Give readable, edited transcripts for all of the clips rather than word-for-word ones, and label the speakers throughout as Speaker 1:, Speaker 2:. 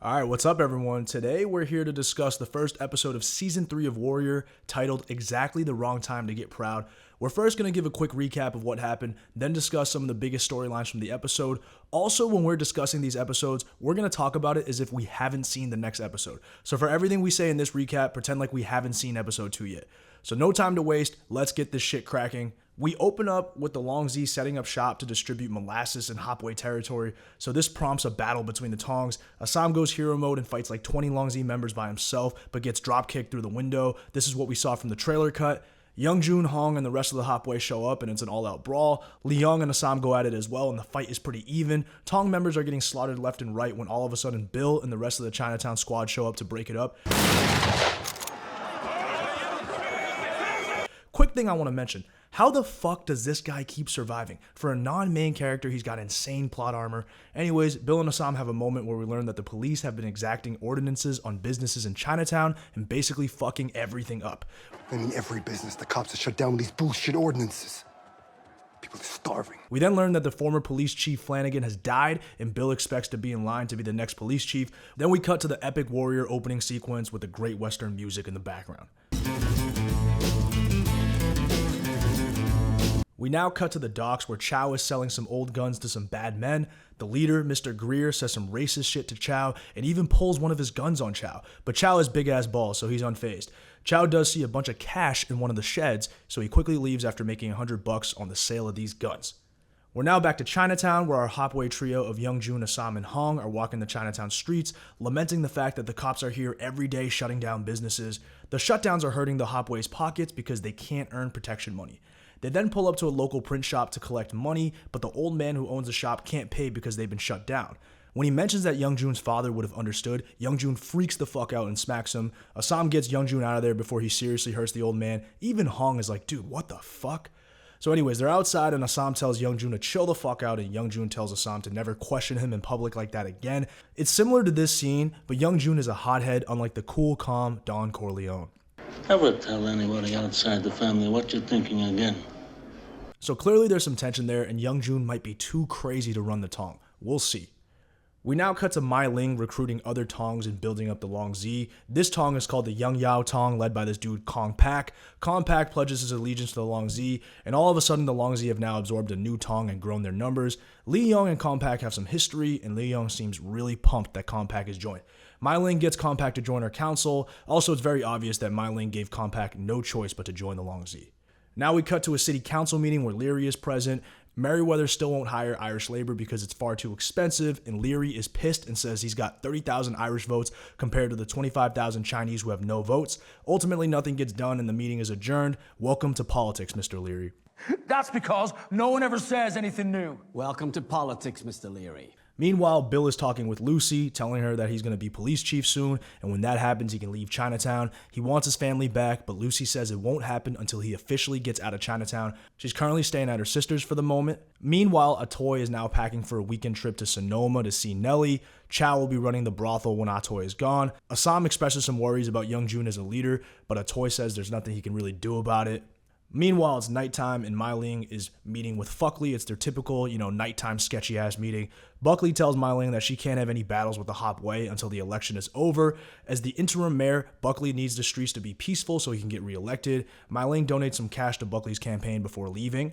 Speaker 1: Alright, what's up everyone? Today we're here to discuss the first episode of Season 3 of Warrior, titled Exactly the Wrong Time to Get Proud. We're first going to give a quick recap of what happened, then discuss some of the biggest storylines from the episode. Also, when we're discussing these episodes, we're going to talk about it as if we haven't seen the next episode. So for everything we say in this recap, pretend like we haven't seen episode 2 yet. So no time to waste, let's get this shit cracking. We open up with the Long Zii setting up shop to distribute molasses in Hop Wei territory, so this prompts a battle between the Tongs. Ah Sahm goes hero mode and fights like 20 Long Zii members by himself, but gets drop-kicked through the window. This is what we saw from the trailer cut. Young Jun, Hong, and the rest of the Hop Wei show up, and it's an all-out brawl. Young and Ah Sahm go at it as well, and the fight is pretty even. Tong members are getting slaughtered left and right when all of a sudden Bill and the rest of the Chinatown squad show up to break it up. Quick thing I want to mention. How the fuck does this guy keep surviving? For a non-main character, he's got insane plot armor. Anyways, Bill and Ah Sahm have a moment where we learn that the police have been exacting ordinances on businesses in Chinatown and basically fucking everything up.
Speaker 2: I mean, every business the cops have shut down with these bullshit ordinances. People are starving.
Speaker 1: We then learn that the former police chief Flanagan has died, and Bill expects to be in line to be the next police chief. Then we cut to the epic Warrior opening sequence with the great Western music in the background. We now cut to the docks where Chow is selling some old guns to some bad men. The leader, Mr. Greer, says some racist shit to Chow and even pulls one of his guns on Chow. But Chow has big ass balls, so he's unfazed. Chow does see a bunch of cash in one of the sheds, so he quickly leaves after making $100 on the sale of these guns. We're now back to Chinatown, where our Hop Wei trio of Young Jun, Ah Sahm, and Hong are walking the Chinatown streets, lamenting the fact that the cops are here every day shutting down businesses. The shutdowns are hurting the Hop Wei's pockets because they can't earn protection money. They then pull up to a local print shop to collect money, but the old man who owns the shop can't pay because they've been shut down. When he mentions that Young Jun's father would have understood, Young Jun freaks the fuck out and smacks him. Ah Sahm gets Young Jun out of there before he seriously hurts the old man. Even Hong is like, dude, what the fuck? So anyways, they're outside and Ah Sahm tells Young Jun to chill the fuck out, and Young Jun tells Ah Sahm to never question him in public like that again. It's similar to this scene, but Young Jun is a hothead unlike the cool, calm Don Corleone.
Speaker 3: Never tell anybody outside the family what you're thinking again.
Speaker 1: So clearly there's some tension there, and Young Jun might be too crazy to run the Tong. We'll see. We now cut to Mai Ling recruiting other Tongs and building up the Long Zii. This Tong is called the Young Yao Tong, led by this dude Kong Pak. Kong Pak pledges his allegiance to the Long Zii, and all of a sudden the Long Zii have now absorbed a new Tong and grown their numbers. Li Yong and Kong Pak have some history, and Li Yong seems really pumped that Kong Pak is joined. Mai Ling gets Kong Pak to join her council. Also, it's very obvious that Mai Ling gave Kong Pak no choice but to join the Long Zii. Now we cut to a city council meeting where Leary is present. Meriweather still won't hire Irish labor because it's far too expensive, and Leary is pissed and says he's got 30,000 Irish votes compared to the 25,000 Chinese who have no votes. Ultimately, nothing gets done and the meeting is adjourned. Welcome to politics, Mr. Leary.
Speaker 4: That's because no one ever says anything new.
Speaker 5: Welcome to politics, Mr. Leary.
Speaker 1: Meanwhile, Bill is talking with Lucy, telling her that he's going to be police chief soon, and when that happens, he can leave Chinatown. He wants his family back, but Lucy says it won't happen until he officially gets out of Chinatown. She's currently staying at her sister's for the moment. Meanwhile, Atoy is now packing for a weekend trip to Sonoma to see Nellie. Chow will be running the brothel when Atoy is gone. Ah Sahm expresses some worries about Young Jun as a leader, but Atoy says there's nothing he can really do about it. Meanwhile, it's nighttime and Mai Ling is meeting with Fuckley. It's their typical, nighttime sketchy ass meeting. Buckley tells Mai Ling that she can't have any battles with the Hop Wei until the election is over. As the interim mayor, Buckley needs the streets to be peaceful so he can get reelected. Mai Ling donates some cash to Buckley's campaign before leaving.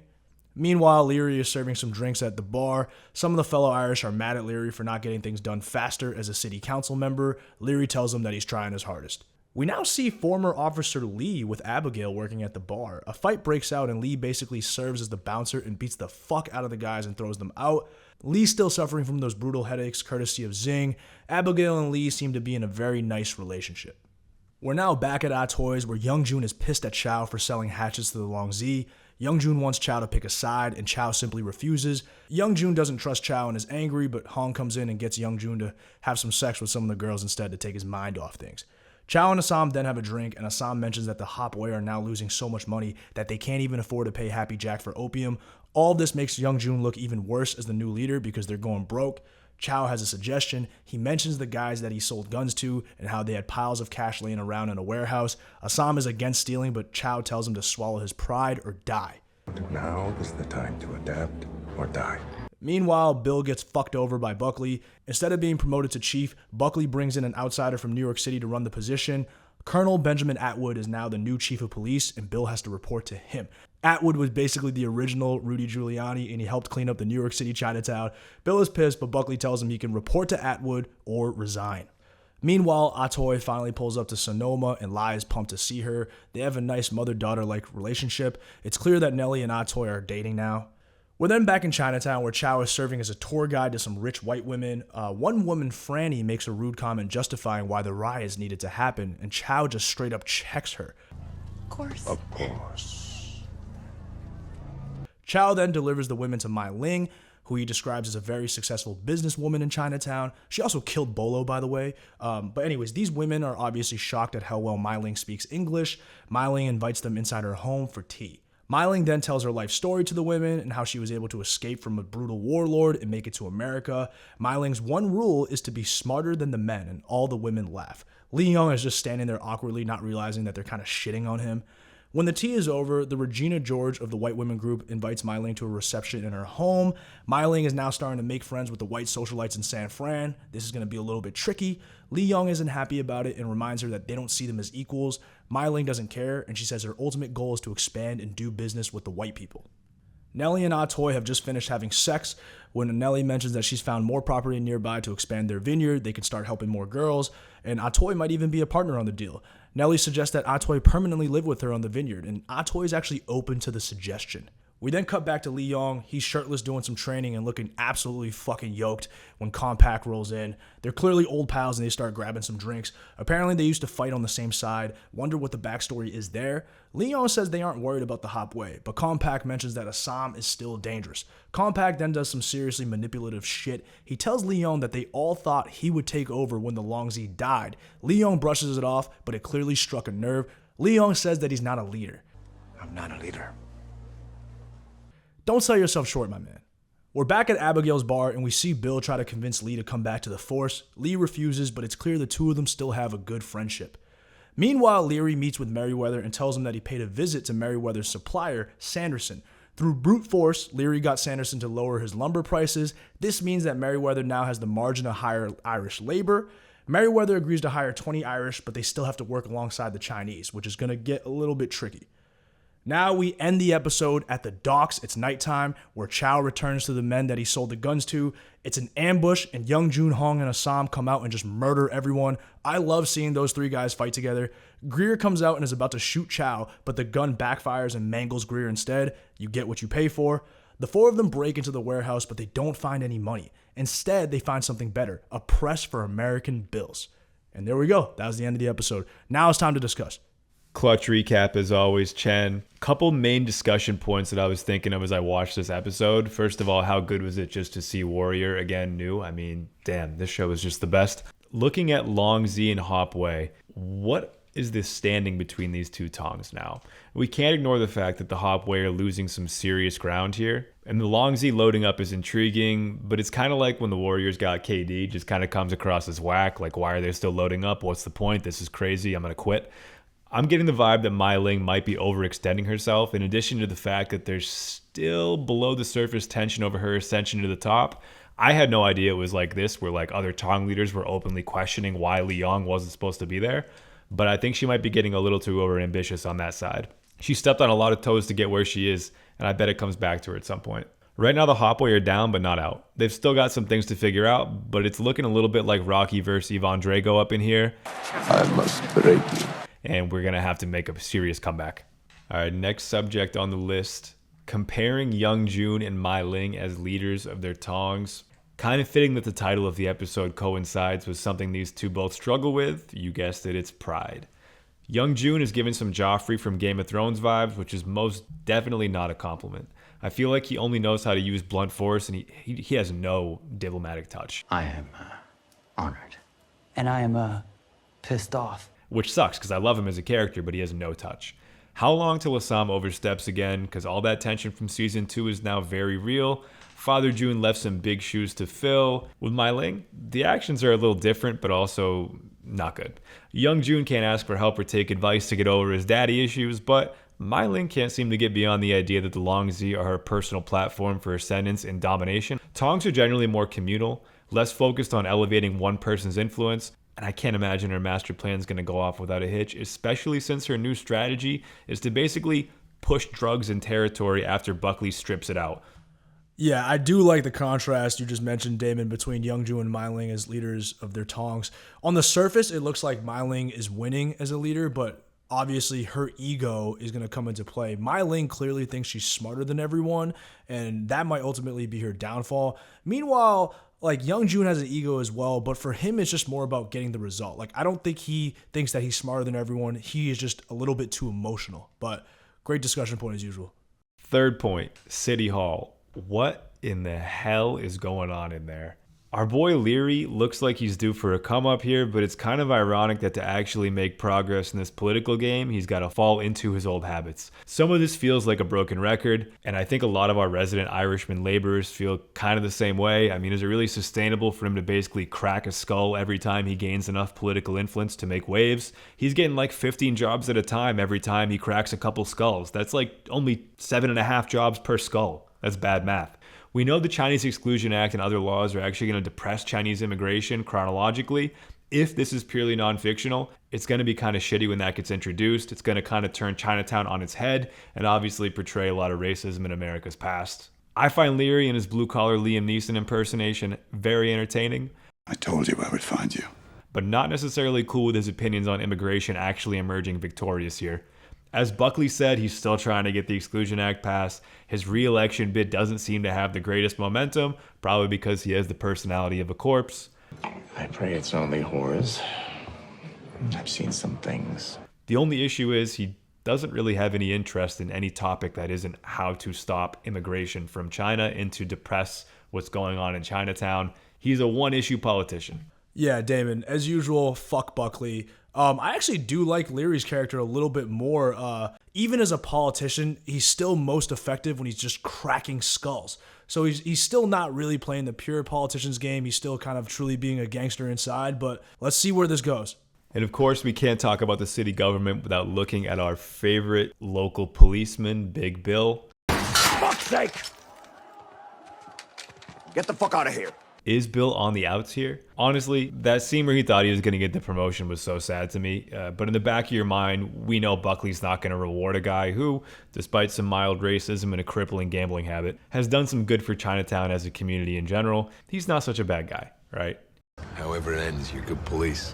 Speaker 1: Meanwhile, Leary is serving some drinks at the bar. Some of the fellow Irish are mad at Leary for not getting things done faster as a city council member. Leary tells him that he's trying his hardest. We now see former Officer Lee with Abigail working at the bar. A fight breaks out and Lee basically serves as the bouncer and beats the fuck out of the guys and throws them out. Lee's still suffering from those brutal headaches courtesy of Zing. Abigail and Lee seem to be in a very nice relationship. We're now back at Atoy's where Young Jun is pissed at Chow for selling hatchets to the Long Zii. Young Jun wants Chow to pick a side and Chow simply refuses. Young Jun doesn't trust Chow and is angry, but Hong comes in and gets Young Jun to have some sex with some of the girls instead to take his mind off things. Chow and Ah Sahm then have a drink, and Ah Sahm mentions that the Hop Wei are now losing so much money that they can't even afford to pay Happy Jack for opium. All of this makes Young Jun look even worse as the new leader because they're going broke. Chow has a suggestion. He mentions the guys that he sold guns to and how they had piles of cash laying around in a warehouse. Ah Sahm is against stealing, but Chow tells him to swallow his pride or die.
Speaker 2: Now is the time to adapt or die.
Speaker 1: Meanwhile, Bill gets fucked over by Buckley. Instead of being promoted to chief, Buckley brings in an outsider from New York City to run the position. Colonel Benjamin Atwood is now the new chief of police, and Bill has to report to him. Atwood was basically the original Rudy Giuliani, and he helped clean up the New York City Chinatown. Bill is pissed, but Buckley tells him he can report to Atwood or resign. Meanwhile, Atoy finally pulls up to Sonoma, and Lai is pumped to see her. They have a nice mother-daughter-like relationship. It's clear that Nellie and Atoy are dating now. We're then back in Chinatown, where Chow is serving as a tour guide to some rich white women. One woman, Franny, makes a rude comment justifying why the riots needed to happen, and Chow just straight up checks her.
Speaker 6: Of course.
Speaker 2: Of course.
Speaker 1: Chow then delivers the women to Mai Ling, who he describes as a very successful businesswoman in Chinatown. She also killed Bolo, by the way. But anyways, these women are obviously shocked at how well Mai Ling speaks English. Mai Ling invites them inside her home for tea. Mai Ling then tells her life story to the women and how she was able to escape from a brutal warlord and make it to America. Mai Ling's one rule is to be smarter than the men, and all the women laugh. Li Yong is just standing there awkwardly, not realizing that they're kind of shitting on him. When the tea is over, the Regina George of the white women group invites Mai Ling to a reception in her home. Mai Ling is now starting to make friends with the white socialites in San Fran. This is going to be a little bit tricky. Li Yong isn't happy about it and reminds her that they don't see them as equals. Mai Ling doesn't care, and she says her ultimate goal is to expand and do business with the white people. Nellie and Atoy have just finished having sex. When Nellie mentions that she's found more property nearby to expand their vineyard, they can start helping more girls, and Atoy might even be a partner on the deal. Nellie suggests that Atoy permanently live with her on the vineyard, and Atoy is actually open to the suggestion. We then cut back to Li Yong. He's shirtless doing some training and looking absolutely fucking yoked when Compact rolls in. They're clearly old pals and they start grabbing some drinks. Apparently they used to fight on the same side. Wonder what the backstory is there. Li Yong says they aren't worried about the Hop Wei, but Compact mentions that Ah Sahm is still dangerous. Compact then does some seriously manipulative shit. He tells Li Yong that they all thought he would take over when the Long Zii died. Li Yong brushes it off, but it clearly struck a nerve. Li Yong says that he's not a leader.
Speaker 2: I'm not a leader.
Speaker 1: Don't sell yourself short, my man. We're back at Abigail's bar, and we see Bill try to convince Lee to come back to the force. Lee refuses, but it's clear the two of them still have a good friendship. Meanwhile, Leary meets with Meriweather and tells him that he paid a visit to Meriweather's supplier, Sanderson. Through brute force, Leary got Sanderson to lower his lumber prices. This means that Meriweather now has the margin to hire Irish labor. Meriweather agrees to hire 20 Irish, but they still have to work alongside the Chinese, which is going to get a little bit tricky. Now we end the episode at the docks. It's nighttime, where Chow returns to the men that he sold the guns to. It's an ambush, and Young Jun, Hong, and Ah Sahm come out and just murder everyone. I love seeing those three guys fight together. Greer comes out and is about to shoot Chow, but the gun backfires and mangles Greer instead. You get what you pay for. The four of them break into the warehouse, but they don't find any money. Instead, they find something better, a press for American bills. And there we go. That was the end of the episode. Now it's time to discuss.
Speaker 7: Clutch recap as always, Chen. Couple main discussion points that I was thinking of as I watched this episode. First of all, how good was it just to see Warrior again new? I mean, damn, this show is just the best. Looking at Long Zii and Hop Wei, what is the standing between these two tongs now? We can't ignore the fact that the Hop Wei are losing some serious ground here. And the Long Zii loading up is intriguing, but it's kind of like when the Warriors got KD, just kind of comes across as whack. Like, why are they still loading up? What's the point? This is crazy. I'm going to quit. I'm getting the vibe that Mai Ling might be overextending herself, in addition to the fact that there's still below the surface tension over her ascension to the top. I had no idea it was like this, where like other Tong leaders were openly questioning why Li Yong wasn't supposed to be there. But I think she might be getting a little too overambitious on that side. She stepped on a lot of toes to get where she is, and I bet it comes back to her at some point. Right now, the Hop Wei are down, but not out. They've still got some things to figure out, but it's looking a little bit like Rocky versus Ivan Drago up in here.
Speaker 2: I must break you.
Speaker 7: And we're going to have to make a serious comeback. All right, next subject on the list. Comparing Young Jun and Mai Ling as leaders of their tongs. Kind of fitting that the title of the episode coincides with something these two both struggle with. You guessed it, it's pride. Young Jun is giving some Joffrey from Game of Thrones vibes, which is most definitely not a compliment. I feel like he only knows how to use blunt force, and he has no diplomatic touch.
Speaker 5: I am honored. And I am pissed off.
Speaker 7: Which sucks, because I love him as a character, but he has no touch. How long till Ah Sahm oversteps again? Because all that tension from Season 2 is now very real. Father Jun left some big shoes to fill. With Mai Ling, the actions are a little different, but also not good. Young Jun can't ask for help or take advice to get over his daddy issues, but Mai Ling can't seem to get beyond the idea that the Long Zii are her personal platform for ascendance and domination. Tongs are generally more communal, less focused on elevating one person's influence, and I can't imagine her master plan is going to go off without a hitch, especially since her new strategy is to basically push drugs in territory after Buckley strips it out.
Speaker 1: Yeah, I do like the contrast you just mentioned, Damon, between Young Jun and Mai Ling as leaders of their tongs. On the surface, it looks like Mai Ling is winning as a leader, but obviously her ego is going to come into play. Mai Ling clearly thinks she's smarter than everyone, and that might ultimately be her downfall. Meanwhile, like Young Jun has an ego as well, but for him, it's just more about getting the result. Like, I don't think he thinks that he's smarter than everyone. He is just a little bit too emotional, but great discussion point as usual.
Speaker 7: Third point, City Hall. What in the hell is going on in there? Our boy Leary looks like he's due for a come up here, but it's kind of ironic that to actually make progress in this political game, he's got to fall into his old habits. Some of this feels like a broken record, and I think a lot of our resident Irishman laborers feel kind of the same way. I mean, is it really sustainable for him to basically crack a skull every time he gains enough political influence to make waves? He's getting like 15 jobs at a time every time he cracks a couple skulls. That's like only 7.5 jobs per skull. That's bad math. We know the Chinese Exclusion Act and other laws are actually going to depress Chinese immigration chronologically. If this is purely non-fictional, it's going to be kind of shitty when that gets introduced. It's going to kind of turn Chinatown on its head and obviously portray a lot of racism in America's past. I find Leary and his blue-collar Liam Neeson impersonation very entertaining.
Speaker 2: I told you I would find you.
Speaker 7: But not necessarily cool with his opinions on immigration actually emerging victorious here. As Buckley said, he's still trying to get the Exclusion Act passed. His re-election bid doesn't seem to have the greatest momentum, probably because he has the personality of a corpse.
Speaker 6: I pray it's only whores. I've seen some things.
Speaker 7: The only issue is he doesn't really have any interest in any topic that isn't how to stop immigration from China and to depress what's going on in Chinatown. He's a one-issue politician.
Speaker 1: Yeah, Damon, as usual, fuck Buckley. I actually do like Leary's character a little bit more. Even as a politician, he's still most effective when he's just cracking skulls. So he's still not really playing the pure politician's game. He's still kind of truly being a gangster inside, but let's see where this goes.
Speaker 7: And of course, we can't talk about the city government without looking at our favorite local policeman, Big Bill.
Speaker 8: Fuck's sake! Get the fuck out of here.
Speaker 7: Is Bill on the outs here? Honestly, that scene where he thought he was going to get the promotion was so sad to me. But in the back of your mind, we know Buckley's not going to reward a guy who, despite some mild racism and a crippling gambling habit, has done some good for Chinatown as a community in general. He's not such a bad guy, right?
Speaker 9: However it ends, you're good police.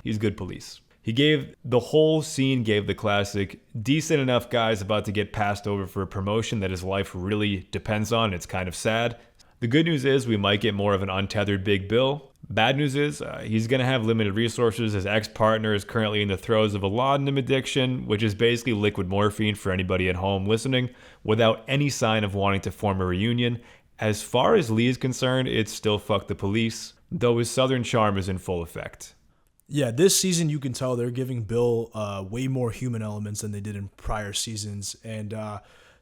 Speaker 7: He's good police. The whole scene gave the classic, decent enough guy's about to get passed over for a promotion that his life really depends on. It's kind of sad. The good news is we might get more of an untethered Big Bill. Bad news is he's going to have limited resources. His ex-partner is currently in the throes of a laudanum addiction, which is basically liquid morphine for anybody at home listening, without any sign of wanting to form a reunion. As far as Lee is concerned, it's still fuck the police, though his southern charm is in full effect.
Speaker 1: Yeah, this season you can tell they're giving Bill way more human elements than they did in prior seasons. And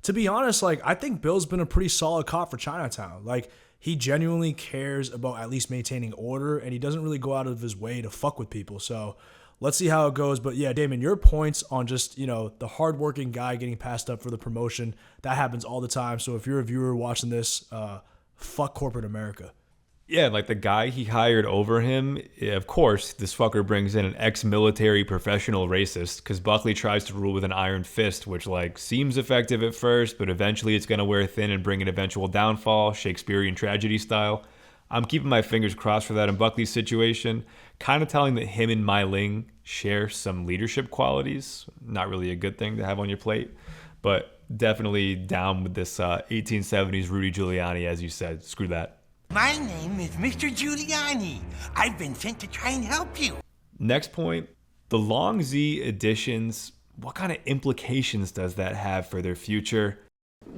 Speaker 1: to be honest, like, I think Bill's been a pretty solid cop for Chinatown. Like, he genuinely cares about at least maintaining order, and he doesn't really go out of his way to fuck with people. So let's see how it goes. But yeah, Damon, your points on just, the hardworking guy getting passed up for the promotion, that happens all the time. So if you're a viewer watching this, fuck corporate America.
Speaker 7: Yeah, like the guy he hired over him, of course, this fucker brings in an ex-military professional racist because Buckley tries to rule with an iron fist, which seems effective at first, but eventually it's going to wear thin and bring an eventual downfall, Shakespearean tragedy style. I'm keeping my fingers crossed for that in Buckley's situation, kind of telling that him and Mai Ling share some leadership qualities. Not really a good thing to have on your plate, but definitely down with this 1870s Rudy Giuliani, as you said. Screw that.
Speaker 10: My name is Mr. Giuliani. I've been sent to try and help you.
Speaker 7: Next point, the Long Zii additions, what kind of implications does that have for their future?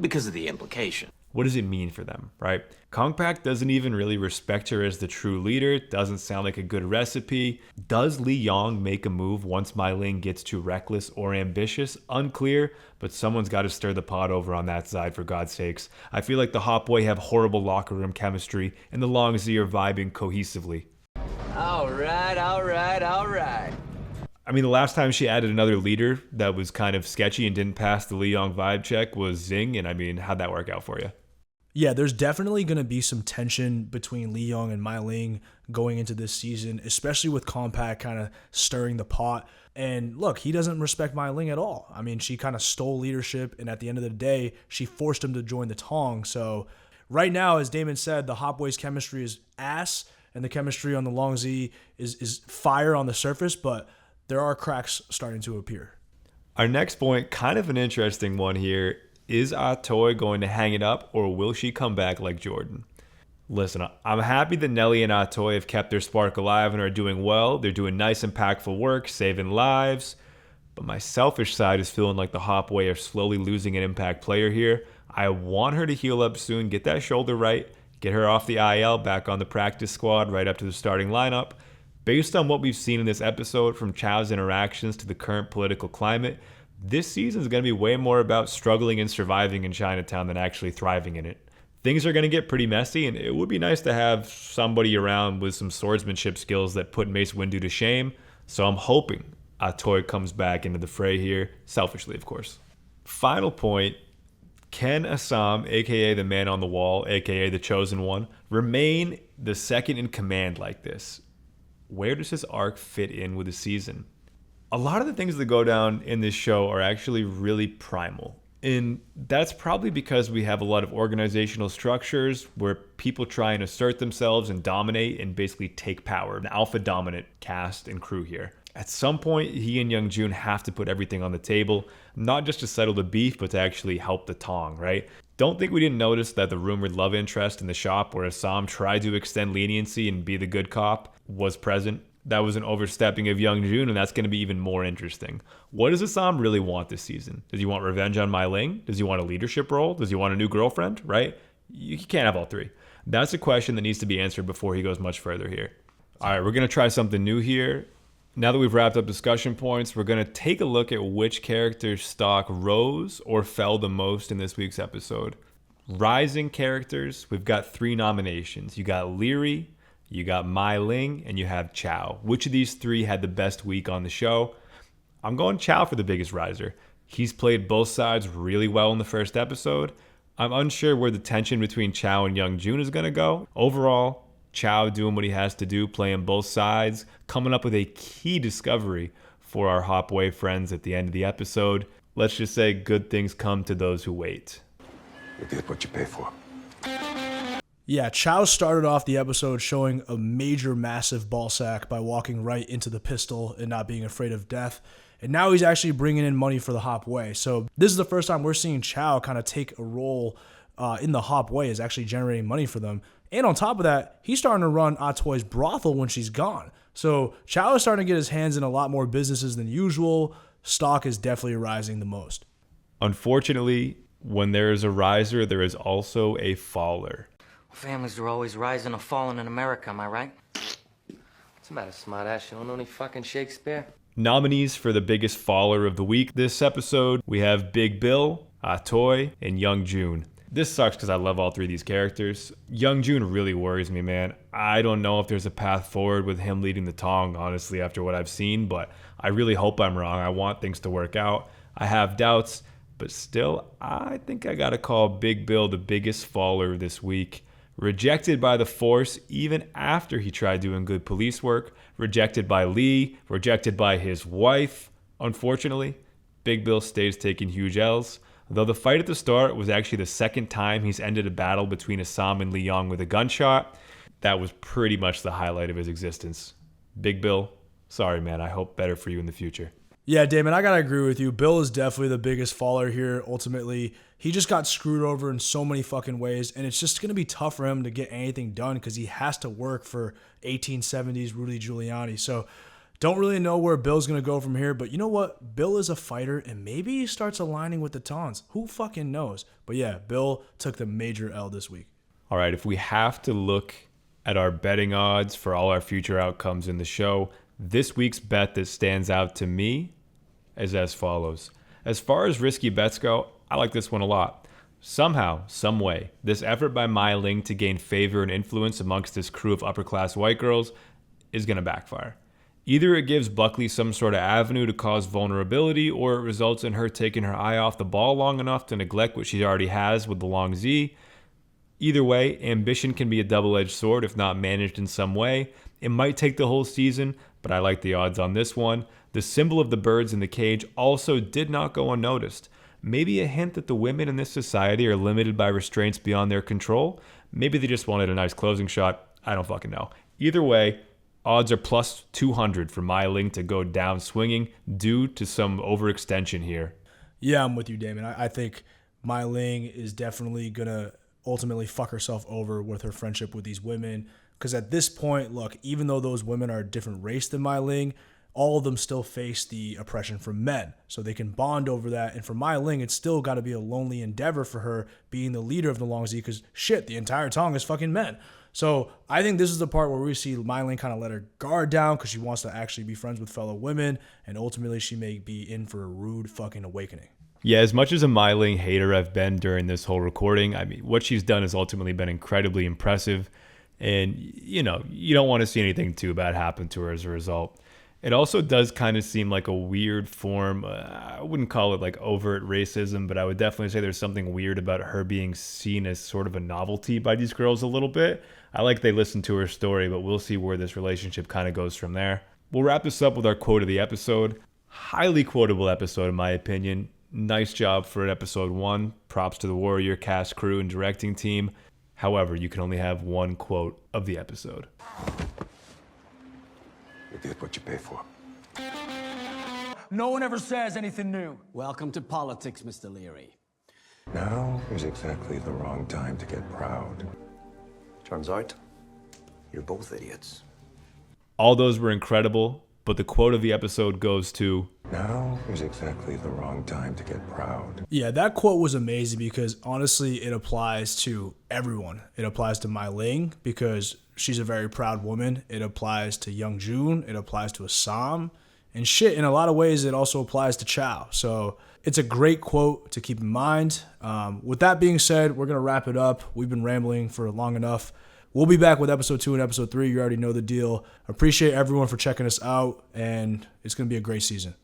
Speaker 8: Because of the implication.
Speaker 7: What does it mean for them, right? Kong Pak doesn't even really respect her as the true leader. Doesn't sound like a good recipe. Does Li Yong make a move once Mai Ling gets too reckless or ambitious? Unclear, but someone's got to stir the pot over on that side, for God's sakes. I feel like the Hop Wei have horrible locker room chemistry, and the Long Zii are vibing cohesively.
Speaker 5: All right.
Speaker 7: I mean, the last time she added another leader that was kind of sketchy and didn't pass the Lee Young vibe check was Zing. And I mean, how'd that work out for you?
Speaker 1: Yeah, there's definitely going to be some tension between Lee Young and Mai Ling going into this season, especially with Compact kind of stirring the pot. And look, he doesn't respect Mai Ling at all. I mean, she kind of stole leadership, and at the end of the day, she forced him to join the Tong. So right now, as Damon said, the Hop Wei's chemistry is ass, and the chemistry on the Long Zii is fire on the surface, but there are cracks starting to appear.
Speaker 7: Our next point, kind of an interesting one here. Is Ah Toy going to hang it up, or will she come back like Jordan? Listen, I'm happy that Nelly and Ah Toy have kept their spark alive and are doing well. They're doing nice, impactful work, saving lives. But my selfish side is feeling like the Hop Wei are slowly losing an impact player here. I want her to heal up soon, get that shoulder right, get her off the IL, back on the practice squad, right up to the starting lineup. Based on what we've seen in this episode, from Chow's interactions to the current political climate, this season is going to be way more about struggling and surviving in Chinatown than actually thriving in it. Things are going to get pretty messy, and it would be nice to have somebody around with some swordsmanship skills that put Mace Windu to shame. So I'm hoping Ah Toy comes back into the fray here, selfishly, of course. Final point, can Ah Sahm, aka the man on the wall, aka the chosen one, remain the second in command like this? Where does his arc fit in with the season? A lot of the things that go down in this show are actually really primal. And that's probably because we have a lot of organizational structures where people try and assert themselves and dominate and basically take power. An alpha dominant cast and crew here. At some point, he and Young Jun have to put everything on the table, not just to settle the beef, but to actually help the Tong, right? Don't think we didn't notice that the rumored love interest in the shop where Ah Sahm tried to extend leniency and be the good cop was present. That was an overstepping of Young Jun, and that's going to be even more interesting. What does Ah Sahm really want this season? Does he want revenge on Mai Ling? Does he want a leadership role? Does he want a new girlfriend, right? You can't have all three. That's a question that needs to be answered before he goes much further here. All right, we're going to try something new here. Now that we've wrapped up discussion points, we're going to take a look at which character's stock rose or fell the most in this week's episode. Rising characters, we've got 3 nominations. You got Leary, you got Mai Ling, and you have Chow. Which of these 3 had the best week on the show? I'm going Chow for the biggest riser. He's played both sides really well in the first episode. I'm unsure where the tension between Chow and Young Jun is going to go. Overall, Chow doing what he has to do, playing both sides, coming up with a key discovery for our Hop Wei friends at the end of the episode. Let's just say good things come to those who wait.
Speaker 2: You get what you pay for.
Speaker 1: Yeah, Chow started off the episode showing a major, massive ball sack by walking right into the pistol and not being afraid of death. And now he's actually bringing in money for the Hop Wei. So this is the first time we're seeing Chow kind of take a role in the Hop Wei, is actually generating money for them. And on top of that, he's starting to run Ah Toy's brothel when she's gone. So Chow is starting to get his hands in a lot more businesses than usual. Stock is definitely rising the most.
Speaker 7: Unfortunately, when there is a riser, there is also a faller.
Speaker 11: Families are always rising or falling in America, am I right? What's the matter, smartass? You don't know any fucking Shakespeare?
Speaker 7: Nominees for the biggest faller of the week this episode, we have Big Bill, Ah Toy, and Young Jun. This sucks because I love all 3 of these characters. Young Jun really worries me, man. I don't know if there's a path forward with him leading the Tong, honestly, after what I've seen, but I really hope I'm wrong. I want things to work out. I have doubts, but still, I think I gotta call Big Bill the biggest faller this week. Rejected by the Force even after he tried doing good police work. Rejected by Lee. Rejected by his wife. Unfortunately, Big Bill stays taking huge L's. Though the fight at the start was actually the second time he's ended a battle between Ah Sahm and Lee Young with a gunshot, that was pretty much the highlight of his existence. Big Bill, sorry man, I hope better for you in the future.
Speaker 1: Yeah, Damon, I gotta agree with you. Bill is definitely the biggest faller here. Ultimately, he just got screwed over in so many fucking ways, and it's just gonna be tough for him to get anything done because he has to work for 1870s Rudy Giuliani. So don't really know where Bill's gonna go from here, but you know what? Bill is a fighter, and maybe he starts aligning with the Tons. Who fucking knows? But yeah, Bill took the major L this week.
Speaker 7: All right, if we have to look at our betting odds for all our future outcomes in the show, this week's bet that stands out to me is as follows. As far as risky bets go, I like this one a lot. Somehow, some way, this effort by Mai Ling to gain favor and influence amongst this crew of upper-class white girls is going to backfire. Either it gives Buckley some sort of avenue to cause vulnerability, or it results in her taking her eye off the ball long enough to neglect what she already has with the Long Zii. Either way, ambition can be a double-edged sword if not managed in some way. It might take the whole season, but I like the odds on this one. The symbol of the birds in the cage also did not go unnoticed. Maybe a hint that the women in this society are limited by restraints beyond their control. Maybe they just wanted a nice closing shot. I don't fucking know. Either way, odds are plus 200 for Mai Ling to go down swinging due to some overextension here.
Speaker 1: Yeah, I'm with you, Damon. I think Mai Ling is definitely going to ultimately fuck herself over with her friendship with these women. Because at this point, look, even though those women are a different race than Mai Ling, all of them still face the oppression from men. So they can bond over that. And for Mai Ling, it's still got to be a lonely endeavor for her being the leader of the Long Zii because shit, the entire Tong is fucking men. So I think this is the part where we see Mai Ling kind of let her guard down because she wants to actually be friends with fellow women. And ultimately, she may be in for a rude fucking awakening.
Speaker 7: Yeah, as much as a Mai Ling hater I've been during this whole recording, I mean, what she's done has ultimately been incredibly impressive. And, you know, you don't want to see anything too bad happen to her as a result. It also does kind of seem like a weird form. I wouldn't call it like overt racism, but I would definitely say there's something weird about her being seen as sort of a novelty by these girls a little bit. I like they listened to her story, but we'll see where this relationship kind of goes from there. We'll wrap this up with our quote of the episode. Highly quotable episode, in my opinion. Nice job for an episode 1. Props to the Warrior cast, crew, and directing team. However, you can only have one quote of the episode.
Speaker 2: You get what you pay for.
Speaker 4: No one ever says anything new.
Speaker 12: Welcome to politics, Mr. Leary.
Speaker 9: Now is exactly the wrong time to get proud.
Speaker 8: Turns out, you're both idiots.
Speaker 7: All those were incredible, but the quote of the episode goes to...
Speaker 9: Now is exactly the wrong time to get proud.
Speaker 1: Yeah, that quote was amazing because honestly, it applies to everyone. It applies to Mai Ling because she's a very proud woman. It applies to Young Jun. It applies to Ah Sahm. And shit, in a lot of ways, it also applies to Chow. So it's a great quote to keep in mind. With that being said, we're going to wrap it up. We've been rambling for long enough. We'll be back with episode 2 and episode 3. You already know the deal. Appreciate everyone for checking us out, and it's going to be a great season.